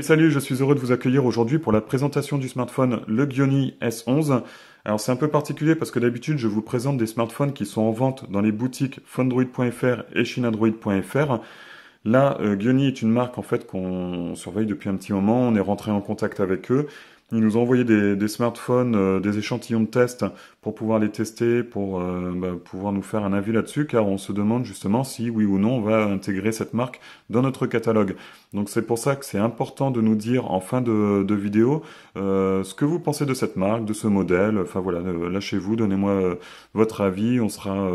Salut, je suis heureux de vous accueillir aujourd'hui pour la présentation du smartphone le Gionee S11. Alors c'est un peu particulier parce que d'habitude je vous présente des smartphones qui sont en vente dans les boutiques Phonedroid.fr et Chinadroid.fr. Là, Gionee est une marque en fait qu'on surveille depuis un petit moment, on est rentré en contact avec eux. Ils nous ont envoyé des smartphones, des échantillons de test pour pouvoir les tester, pour pouvoir nous faire un avis là-dessus, car on se demande justement si oui ou non on va intégrer cette marque dans notre catalogue. Donc c'est pour ça que c'est important de nous dire en fin de vidéo ce que vous pensez de cette marque, de ce modèle. Enfin voilà, lâchez-vous, donnez-moi votre avis, on sera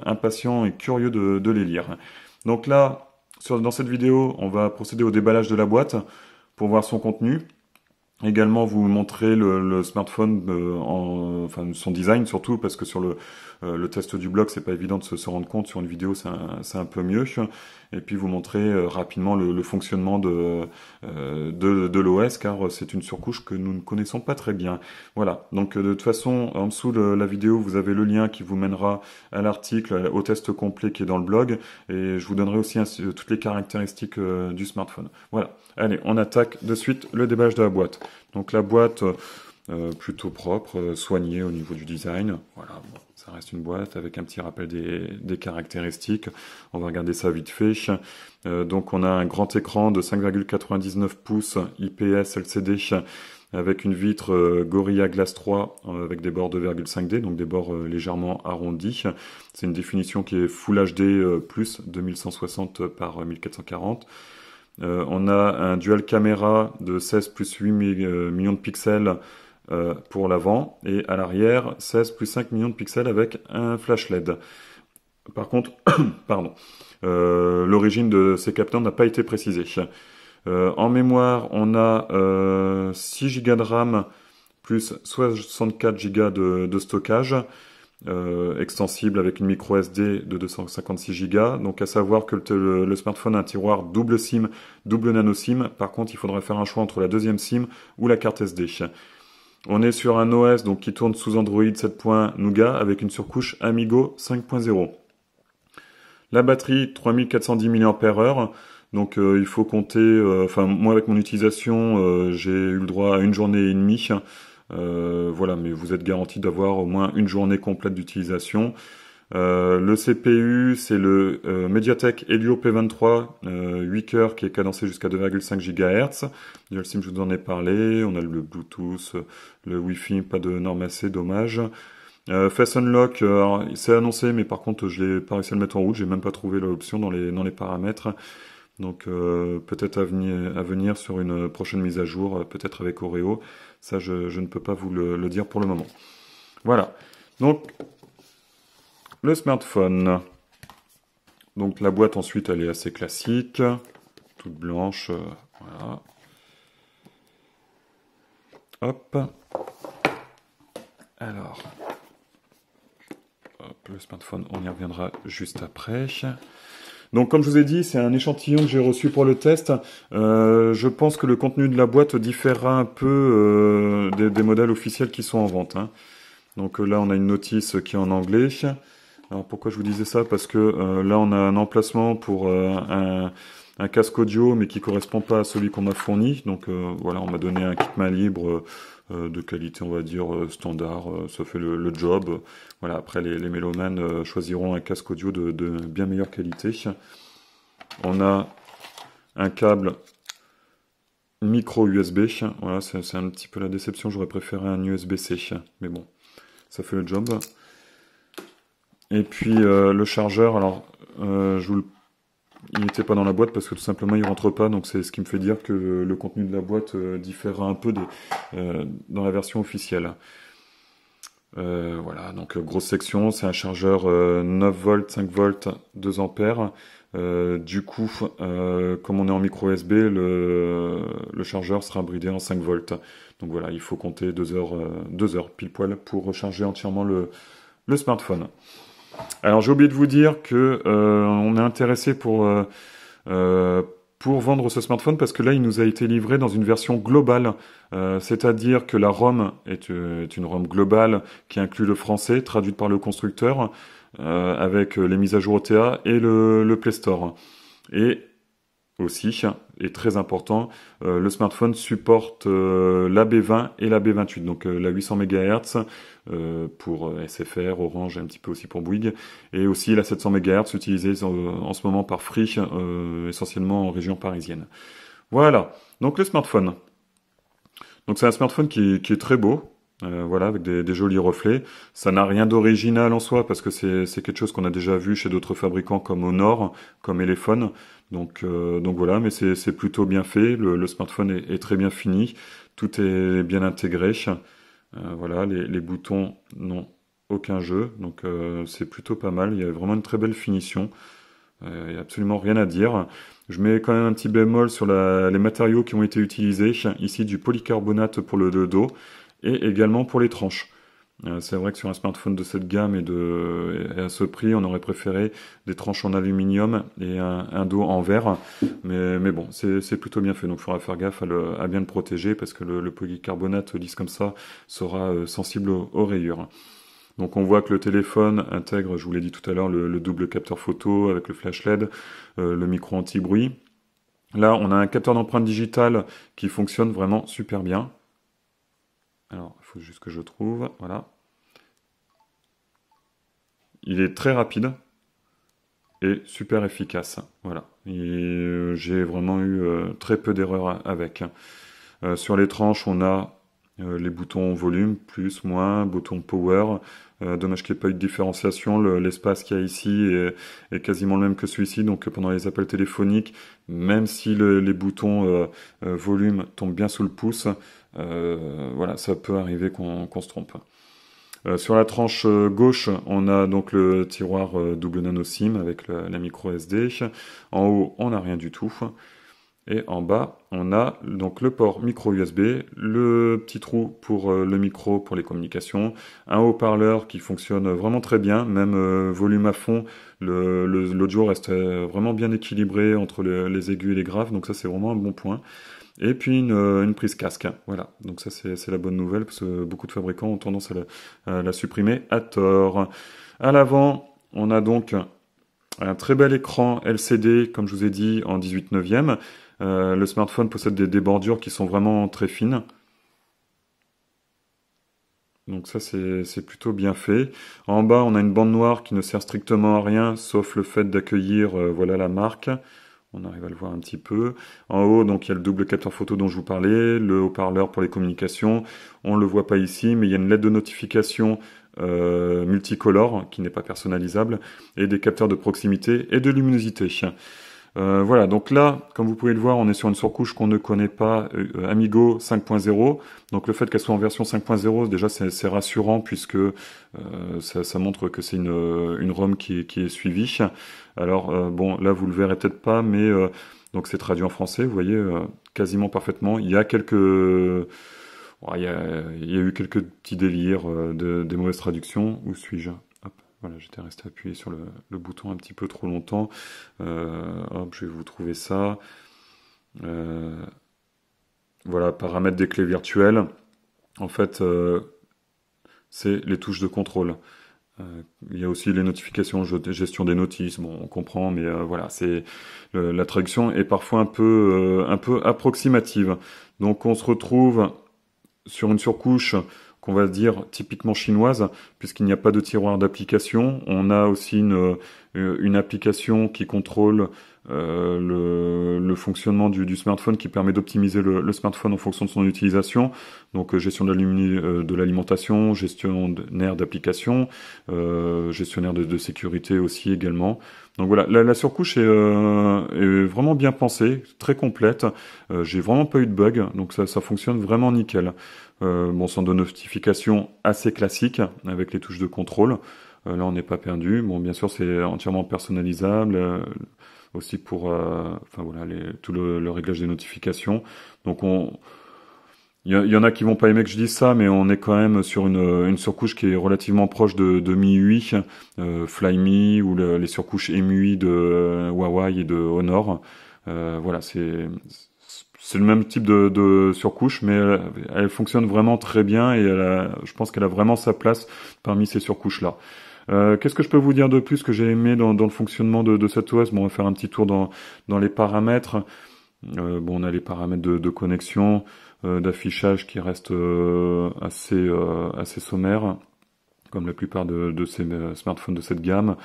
impatient et curieux de les lire. Donc là, dans cette vidéo, on va procéder au déballage de la boîte pour voir son contenu. Également, vous montrer le smartphone, enfin son design surtout, parce que sur le test du blog, c'est pas évident de se rendre compte. Sur une vidéo, c'est un peu mieux. Et puis vous montrer rapidement le fonctionnement de l'OS, car c'est une surcouche que nous ne connaissons pas très bien. Voilà. Donc de toute façon, en dessous de la vidéo, vous avez le lien qui vous mènera à l'article, au test complet qui est dans le blog, et je vous donnerai aussi toutes les caractéristiques du smartphone. Voilà. Allez, on attaque de suite le déballage de la boîte. Donc la boîte plutôt propre, soignée au niveau du design. Voilà, bon, ça reste une boîte avec un petit rappel des caractéristiques. On va regarder ça vite fait. Donc on a un grand écran de 5,99 pouces IPS LCD avec une vitre Gorilla Glass 3 avec des bords 2,5D, donc des bords légèrement arrondis. C'est une définition qui est Full HD plus 2160 par 1440. On a un dual caméra de 16 plus 8 millions de pixels pour l'avant, et à l'arrière 16 plus 5 millions de pixels avec un flash LED. Par contre, pardon, l'origine de ces capteurs n'a pas été précisée. En mémoire, on a 6 Go de RAM plus 64 Go de stockage. Extensible avec une micro SD de 256 Go. Donc à savoir que le smartphone a un tiroir double SIM, double nano SIM. Par contre, il faudra faire un choix entre la deuxième SIM ou la carte SD. On est sur un OS donc qui tourne sous Android 7.Nougat avec une surcouche Amigo 5.0. La batterie 3410 mAh. Donc il faut compter, enfin moi avec mon utilisation, j'ai eu le droit à une journée et demie. Voilà, mais vous êtes garanti d'avoir au moins une journée complète d'utilisation. Le CPU, c'est le MediaTek Helio P23 8 cœurs qui est cadencé jusqu'à 2,5 GHz. Dual SIM, je vous en ai parlé. On a le Bluetooth, le Wi-Fi, pas de norme AC, dommage. Face Unlock, c'est annoncé, mais par contre, je n'ai pas réussi à le mettre en route. J'ai même pas trouvé l'option dans les paramètres. Donc peut-être à venir sur une prochaine mise à jour, peut-être avec Oreo. Ça, je ne peux pas vous le dire pour le moment. Voilà. Donc, le smartphone. Donc la boîte ensuite, elle est assez classique. Toute blanche. Voilà. Hop. Alors. Hop, le smartphone, on y reviendra juste après. Donc comme je vous ai dit, c'est un échantillon que j'ai reçu pour le test. Je pense que le contenu de la boîte différera un peu des modèles officiels qui sont en vente. Donc là, on a une notice qui est en anglais. Alors pourquoi je vous disais ça? Parce que là, on a un emplacement pour un casque audio, mais qui correspond pas à celui qu'on m'a fourni. Donc voilà, on m'a donné un kit main libre de qualité, on va dire, standard. Ça fait le job. Voilà, après, les mélomanes choisiront un casque audio de bien meilleure qualité. On a un câble micro USB. Voilà, c'est un petit peu la déception. J'aurais préféré un USB-C. Mais bon, ça fait le job. Et puis le chargeur, alors il n'était pas dans la boîte parce que tout simplement il rentre pas, donc c'est ce qui me fait dire que le contenu de la boîte différera un peu dans la version officielle. Voilà, donc grosse section, c'est un chargeur 9 volts, 5 volts, 2 ampères. Du coup, comme on est en micro USB, le chargeur sera bridé en 5 volts. Donc voilà, il faut compter 2 heures pile poil pour recharger entièrement le smartphone. Alors j'ai oublié de vous dire que on est intéressé pour vendre ce smartphone parce que là il nous a été livré dans une version globale, c'est-à-dire que la ROM est une ROM globale qui inclut le français traduite par le constructeur avec les mises à jour OTA et le Play Store. Et aussi, et très important, le smartphone supporte la B20 et la B28, donc la 800 MHz pour SFR, Orange, et un petit peu aussi pour Bouygues, et aussi la 700 MHz utilisée en ce moment par Free, essentiellement en région parisienne. Voilà, donc le smartphone. Donc c'est un smartphone qui est très beau, voilà, avec des jolis reflets. Ça n'a rien d'original en soi parce que c'est quelque chose qu'on a déjà vu chez d'autres fabricants comme Honor, comme Elephone. Donc voilà, mais c'est plutôt bien fait. Le smartphone est très bien fini. Tout est bien intégré. Voilà, les boutons n'ont aucun jeu, donc c'est plutôt pas mal. Il y a vraiment une très belle finition. Il n'y a absolument rien à dire. Je mets quand même un petit bémol sur les matériaux qui ont été utilisés. Ici, du polycarbonate pour le dos et également pour les tranches. C'est vrai que sur un smartphone de cette gamme et à ce prix, on aurait préféré des tranches en aluminium et un dos en verre. Mais bon, c'est plutôt bien fait. Donc il faudra faire gaffe à bien le protéger parce que le polycarbonate lisse comme ça sera sensible aux rayures. Donc on voit que le téléphone intègre, je vous l'ai dit tout à l'heure, le double capteur photo avec le flash LED, le micro anti-bruit. Là, on a un capteur d'empreinte digitale qui fonctionne vraiment super bien. Alors, il faut juste que je trouve, voilà. Il est très rapide et super efficace, voilà. J'ai vraiment eu très peu d'erreurs avec. Sur les tranches, on a les boutons volume, plus, moins, bouton power. Dommage qu'il n'y ait pas eu de différenciation. L'espace qu'il y a ici est quasiment le même que celui-ci. Donc pendant les appels téléphoniques, même si les boutons volume tombent bien sous le pouce, voilà, ça peut arriver qu'on se trompe. Sur la tranche gauche, on a donc le tiroir double nano SIM avec la micro SD. En haut, on n'a rien du tout. Et en bas, on a donc le port micro USB, le petit trou pour le micro pour les communications, un haut-parleur qui fonctionne vraiment très bien, même volume à fond, l'audio reste vraiment bien équilibré entre les aigus et les graves, donc ça c'est vraiment un bon point. Et puis une prise casque, voilà, donc ça c'est la bonne nouvelle, parce que beaucoup de fabricants ont tendance à la supprimer à tort. À l'avant, on a donc un très bel écran LCD, comme je vous ai dit, en 18/9. Le smartphone possède des bordures qui sont vraiment très fines. Donc ça, c'est plutôt bien fait. En bas, on a une bande noire qui ne sert strictement à rien, sauf le fait d'accueillir voilà la marque. On arrive à le voir un petit peu. En haut, donc il y a le double capteur photo dont je vous parlais, le haut-parleur pour les communications. On ne le voit pas ici, mais il y a une LED de notification multicolore qui n'est pas personnalisable et des capteurs de proximité et de luminosité. Voilà, donc là, comme vous pouvez le voir, on est sur une surcouche qu'on ne connaît pas, Amigo 5.0. Donc le fait qu'elle soit en version 5.0, déjà c'est rassurant puisque ça montre que c'est une ROM qui est suivie. Alors bon, là vous le verrez peut-être pas, mais donc c'est traduit en français, vous voyez, quasiment parfaitement. Il y a il y a eu quelques petits délires des mauvaises traductions. Où suis-je? Voilà, j'étais resté appuyé sur le bouton un petit peu trop longtemps. Hop, je vais vous trouver ça. Voilà, paramètres des clés virtuelles. En fait, c'est les touches de contrôle. Il y a aussi les notifications, gestion des notices. Bon, on comprend, mais voilà, c'est la traduction est parfois un peu approximative. Donc, on se retrouve sur une surcouche qu'on va dire typiquement chinoise, puisqu'il n'y a pas de tiroir d'application. On a aussi une application qui contrôle le fonctionnement du smartphone, qui permet d'optimiser le smartphone en fonction de son utilisation. Donc gestion de l'alimentation, gestionnaire d'application, gestionnaire de sécurité aussi également. Donc voilà, la surcouche est vraiment bien pensée, très complète. J'ai vraiment pas eu de bug, donc ça fonctionne vraiment nickel. Bon, centre de notification assez classique avec les touches de contrôle. Là, on n'est pas perdu. Bon, bien sûr, c'est entièrement personnalisable. Aussi pour, enfin voilà, tout le réglage des notifications. Donc il y en a qui vont pas aimer que je dise ça, mais on est quand même sur une surcouche qui est relativement proche de MIUI, Flyme ou les surcouches EMUI de Huawei et de Honor. Voilà, c'est le même type de surcouche, mais elle fonctionne vraiment très bien et je pense qu'elle a vraiment sa place parmi ces surcouches-là. Qu'est-ce que je peux vous dire de plus que j'ai aimé dans le fonctionnement de cet OS? Bon, on va faire un petit tour dans les paramètres. Bon, on a les paramètres de connexion, d'affichage qui restent assez sommaires, comme la plupart de ces smartphones de cette gamme.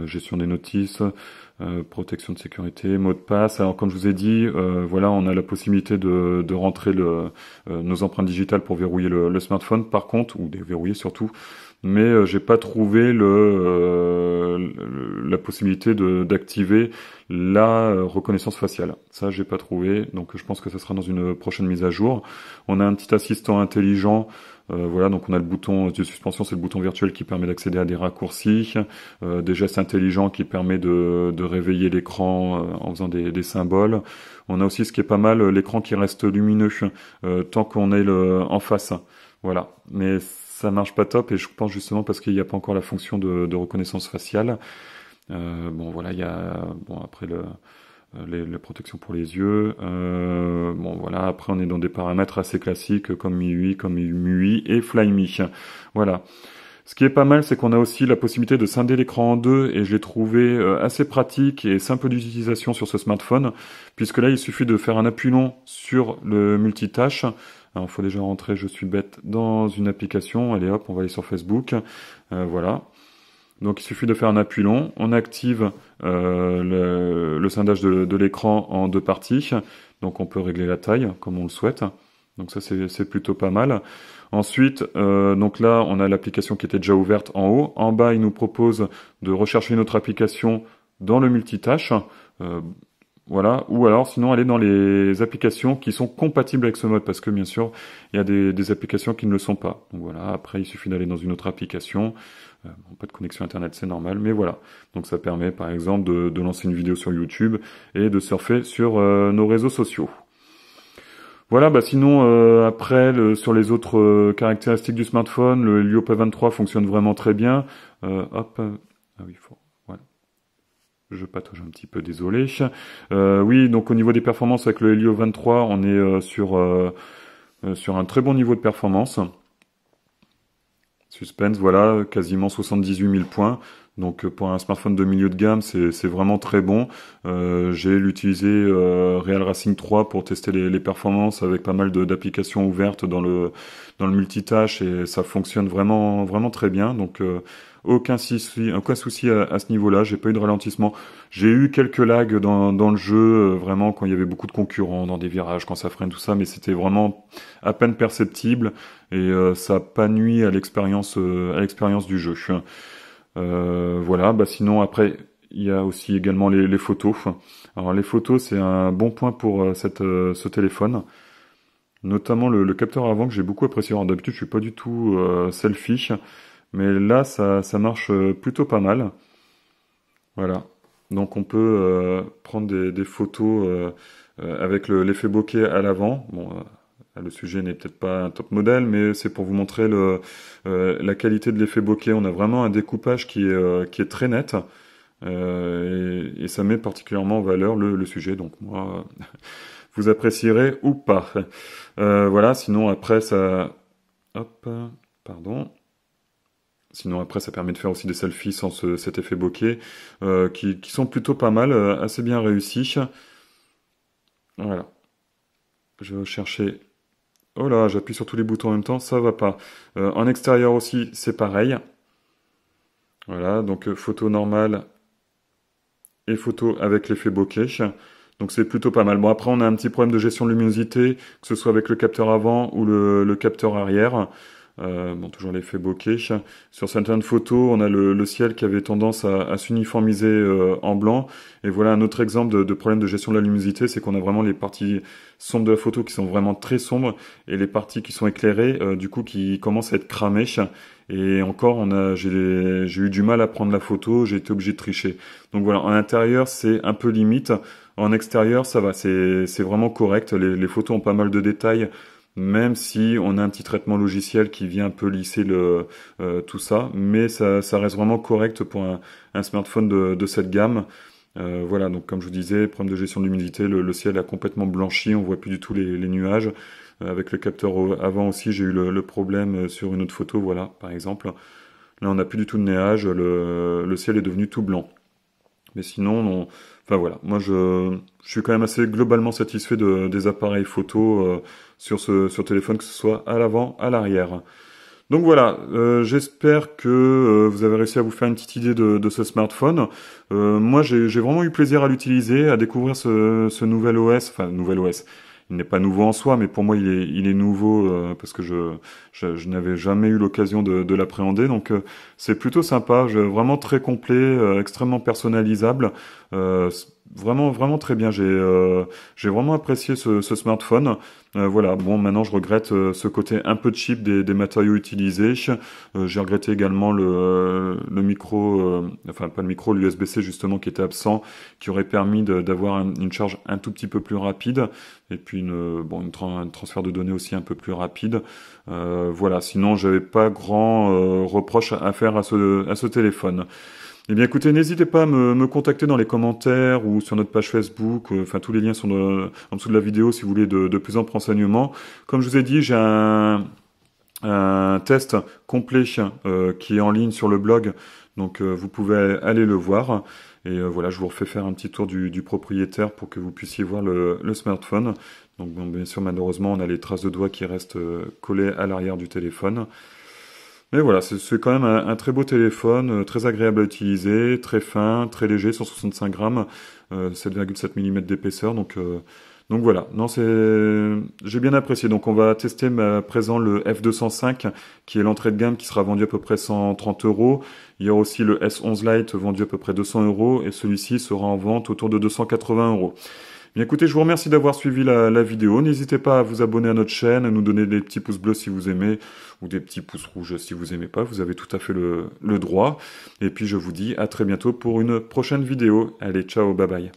Gestion des notices, protection de sécurité, mot de passe. Alors comme je vous ai dit, voilà, on a la possibilité de rentrer nos empreintes digitales pour verrouiller le smartphone. Par contre, ou déverrouiller surtout, mais j'ai pas trouvé la possibilité d'activer la reconnaissance faciale. Ça, j'ai pas trouvé, donc je pense que ça sera dans une prochaine mise à jour. On a un petit assistant intelligent. Voilà, donc on a le bouton de suspension, c'est le bouton virtuel qui permet d'accéder à des raccourcis, des gestes intelligents qui permet de réveiller l'écran en faisant des symboles. On a aussi, ce qui est pas mal, l'écran qui reste lumineux tant qu'on est en face. Voilà, mais ça marche pas top et je pense justement parce qu'il n'y a pas encore la fonction de reconnaissance faciale. Bon voilà, il y a après les protections pour les yeux. Bon voilà, après on est dans des paramètres assez classiques comme MIUI, comme MIUI et Flyme. Voilà. Ce qui est pas mal, c'est qu'on a aussi la possibilité de scinder l'écran en deux et je l'ai trouvé assez pratique et simple d'utilisation sur ce smartphone, puisque là il suffit de faire un appui long sur le multitâche. Alors il faut déjà rentrer, je suis bête, dans une application. Allez hop, on va aller sur Facebook. Voilà. Donc il suffit de faire un appui long, on active le scindage de l'écran en deux parties, donc on peut régler la taille comme on le souhaite, donc ça c'est plutôt pas mal. Ensuite, donc là on a l'application qui était déjà ouverte en haut, en bas il nous propose de rechercher une autre application dans le multitâche, voilà, ou alors sinon aller dans les applications qui sont compatibles avec ce mode, parce que bien sûr il y a des applications qui ne le sont pas. Donc voilà, après il suffit d'aller dans une autre application. Bon, pas de connexion internet, c'est normal, mais voilà. Donc ça permet par exemple de lancer une vidéo sur YouTube et de surfer sur nos réseaux sociaux. Voilà, bah sinon après sur les autres caractéristiques du smartphone, le Helio P23 fonctionne vraiment très bien. Hop, ah oui, voilà. Je patauge un petit peu, désolé. Oui, donc au niveau des performances avec le Helio 23, on est sur un très bon niveau de performance. Suspense, voilà, quasiment 78 000 points. Donc pour un smartphone de milieu de gamme, c'est vraiment très bon. J'ai utilisé Real Racing 3 pour tester les performances avec pas mal d'applications ouvertes dans le multitâche et ça fonctionne vraiment très bien. Donc aucun souci à ce niveau-là. J'ai pas eu de ralentissement. J'ai eu quelques lags dans le jeu, vraiment quand il y avait beaucoup de concurrents dans des virages, quand ça freine tout ça, mais c'était vraiment à peine perceptible et ça n'a pas nui à l'expérience du jeu. Voilà, bah sinon après il y a aussi également les photos. Alors les photos c'est un bon point pour ce téléphone, notamment le capteur avant que j'ai beaucoup apprécié. Alors d'habitude je suis pas du tout selfie, mais là ça marche plutôt pas mal. Voilà, donc on peut prendre des photos avec l'effet bokeh à l'avant. Bon, le sujet n'est peut-être pas un top modèle, mais c'est pour vous montrer la qualité de l'effet bokeh. On a vraiment un découpage qui est très net et ça met particulièrement en valeur le sujet. Donc moi, vous apprécierez ou pas. Voilà, sinon après ça... Hop, pardon. Sinon après ça permet de faire aussi des selfies sans cet effet bokeh qui sont plutôt pas mal, assez bien réussis. Voilà. Je vais chercher... Oh là, j'appuie sur tous les boutons en même temps, ça va pas. En extérieur aussi, c'est pareil. Voilà, donc photo normale et photo avec l'effet bokeh. Donc c'est plutôt pas mal. Bon, après, on a un petit problème de gestion de luminosité, que ce soit avec le capteur avant ou le capteur arrière. Bon, toujours l'effet bokeh. Sur certaines photos, on a le ciel qui avait tendance à s'uniformiser en blanc. Et voilà un autre exemple de problème de gestion de la luminosité, c'est qu'on a vraiment les parties sombres de la photo qui sont vraiment très sombres et les parties qui sont éclairées, du coup, qui commencent à être cramées. Et encore, j'ai eu du mal à prendre la photo, j'ai été obligé de tricher. Donc voilà, en intérieur, c'est un peu limite. En extérieur, ça va, c'est vraiment correct. Les photos ont pas mal de détails, même si on a un petit traitement logiciel qui vient un peu lisser tout ça, mais ça reste vraiment correct pour un smartphone de cette gamme. Voilà, donc comme je vous disais, problème de gestion de l'humidité, le ciel a complètement blanchi, on voit plus du tout les nuages. Avec le capteur avant aussi, j'ai eu le problème sur une autre photo, voilà, par exemple. Là, on n'a plus du tout de nuages, le ciel est devenu tout blanc. Mais sinon, non. Enfin voilà, moi je suis quand même assez globalement satisfait des appareils photo sur téléphone, que ce soit à l'avant, à l'arrière. Donc voilà, j'espère que vous avez réussi à vous faire une petite idée de ce smartphone. Moi, j'ai vraiment eu plaisir à l'utiliser, à découvrir ce nouvel OS, enfin nouvel OS. Il n'est pas nouveau en soi, mais pour moi, il est nouveau parce que je n'avais jamais eu l'occasion de l'appréhender. Donc, c'est plutôt sympa, vraiment très complet, extrêmement personnalisable. Euh, vraiment très bien. J'ai vraiment apprécié ce smartphone. Voilà, bon, maintenant je regrette ce côté un peu cheap des matériaux utilisés. J'ai regretté également le micro, enfin pas le micro, l'USB-C justement qui était absent, qui aurait permis d'avoir une charge un tout petit peu plus rapide, et puis un transfert de données aussi un peu plus rapide. Voilà, sinon j'avais pas grand reproche à faire à ce téléphone. Eh bien écoutez, n'hésitez pas à me contacter dans les commentaires ou sur notre page Facebook. Enfin, tous les liens sont en dessous de la vidéo si vous voulez de plus amples renseignements. Comme je vous ai dit, j'ai un test complet qui est en ligne sur le blog. Donc vous pouvez aller le voir. Et voilà, je vous refais faire un petit tour du propriétaire pour que vous puissiez voir le smartphone. Donc bon, bien sûr, malheureusement, on a les traces de doigts qui restent collées à l'arrière du téléphone. Mais voilà, c'est quand même un très beau téléphone, très agréable à utiliser, très fin, très léger, 165 grammes, 7,7 mm d'épaisseur. Donc voilà, non, j'ai bien apprécié. Donc on va tester à présent le F205, qui est l'entrée de gamme, qui sera vendu à peu près 130 euros. Il y aura aussi le S11 Lite vendu à peu près 200 euros, et celui-ci sera en vente autour de 280 euros. Bien écoutez, je vous remercie d'avoir suivi la vidéo. N'hésitez pas à vous abonner à notre chaîne, à nous donner des petits pouces bleus si vous aimez, ou des petits pouces rouges si vous aimez pas. Vous avez tout à fait le droit. Et puis je vous dis à très bientôt pour une prochaine vidéo. Allez, ciao, bye bye.